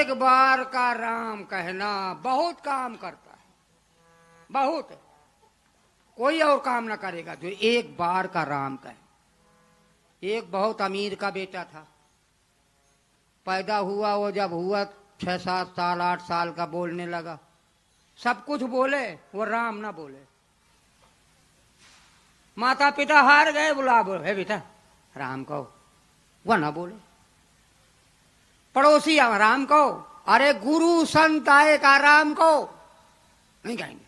एक बार का राम कहना बहुत काम करता है, बहुत। कोई और काम ना करेगा जो एक बार का राम कहे। एक बहुत अमीर का बेटा था, पैदा हुआ, वो जब हुआ 6-7 साल 8 साल का, बोलने लगा। सब कुछ बोले, वो राम ना बोले। माता पिता हार गए, बुला बोले, हे बेटा राम कहो, वह ना बोले। पड़ोसी राम कहो, अरे गुरु संत आए का राम कहो, नहीं कहेंगे।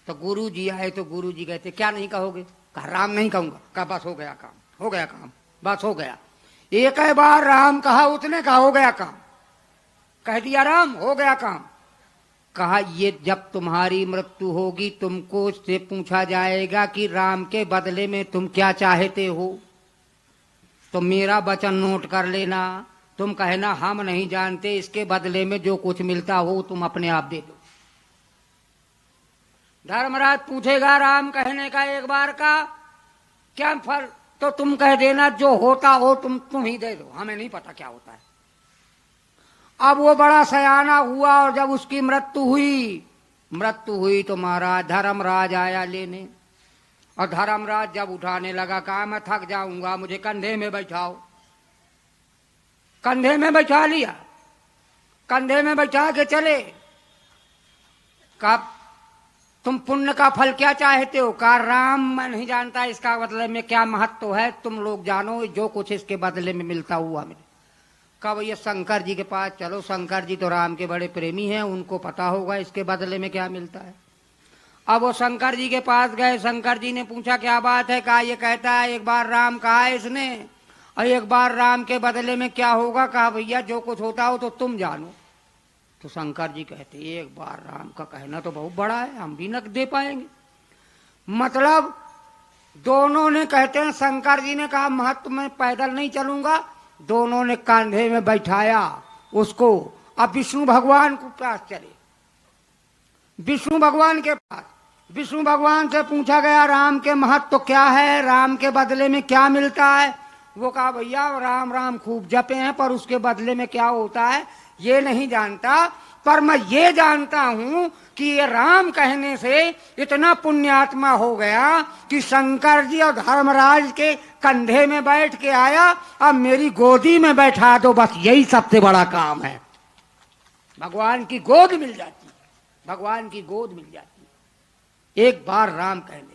तो गुरु जी आए तो गुरु जी कहते क्या नहीं कहोगे? कहा राम नहीं कहूंगा। कहा बस हो गया काम, हो गया काम, बस हो गया। एक ही बार राम कहा, उसने कहा हो गया काम, कह दिया राम, हो गया काम। कहा ये जब तुम्हारी मृत्यु होगी तुमको से पूछा जाएगा कि राम के बदले में तुम क्या चाहते हो, तो मेरा वचन नोट कर लेना। तुम कहना हम नहीं जानते, इसके बदले में जो कुछ मिलता हो तुम अपने आप दे दो। धर्मराज पूछेगा राम कहने का एक बार का क्या फल, तो तुम कह देना जो होता हो तुम ही दे दो, हमें नहीं पता क्या होता है। अब वो बड़ा सयाना हुआ और जब उसकी मृत्यु हुई तो महाराज धर्मराज आया लेने। और धर्मराज जब उठाने लगा, कहा मैं थक जाऊंगा, मुझे कंधे में बैठाओ। कंधे में बैठा लिया, कंधे में बैठा के चले। कब तुम पुण्य का फल क्या चाहते हो? कहा राम मैं नहीं जानता इसका बदले में क्या महत्व है, तुम लोग जानो, जो कुछ इसके बदले में मिलता हुआ मिले। कहा भैया शंकर जी के पास चलो, शंकर जी तो राम के बड़े प्रेमी हैं, उनको पता होगा इसके बदले में क्या मिलता है। अब वो शंकर जी के पास गए, शंकर जी ने पूछा क्या बात है? कहा ये कहता है एक बार राम कहा है इसने, और एक बार राम के बदले में क्या होगा? कहा भैया जो कुछ होता हो तो तुम जानो। तो शंकर जी कहते एक बार राम का कहना तो बहुत बड़ा है, हम भी न दे पाएंगे। मतलब दोनों ने, कहते हैं शंकर जी ने कहा महत्व में पैदल नहीं चलूंगा, दोनों ने कंधे में बैठाया उसको। अब विष्णु भगवान के पास चले, विष्णु भगवान के पास। विष्णु भगवान से पूछा गया राम के महत्व क्या है, राम के बदले में क्या मिलता है? वो कहा भैया राम राम खूब जपे हैं, पर उसके बदले में क्या होता है ये नहीं जानता, पर मैं ये जानता हूं कि ये राम कहने से इतना पुण्यात्मा हो गया कि शंकर जी और धर्मराज के कंधे में बैठ के आया, अब मेरी गोदी में बैठा दो, बस यही सबसे बड़ा काम है। भगवान की गोद मिल जाती, भगवान की गोद मिल जाती। एक बार राम कहने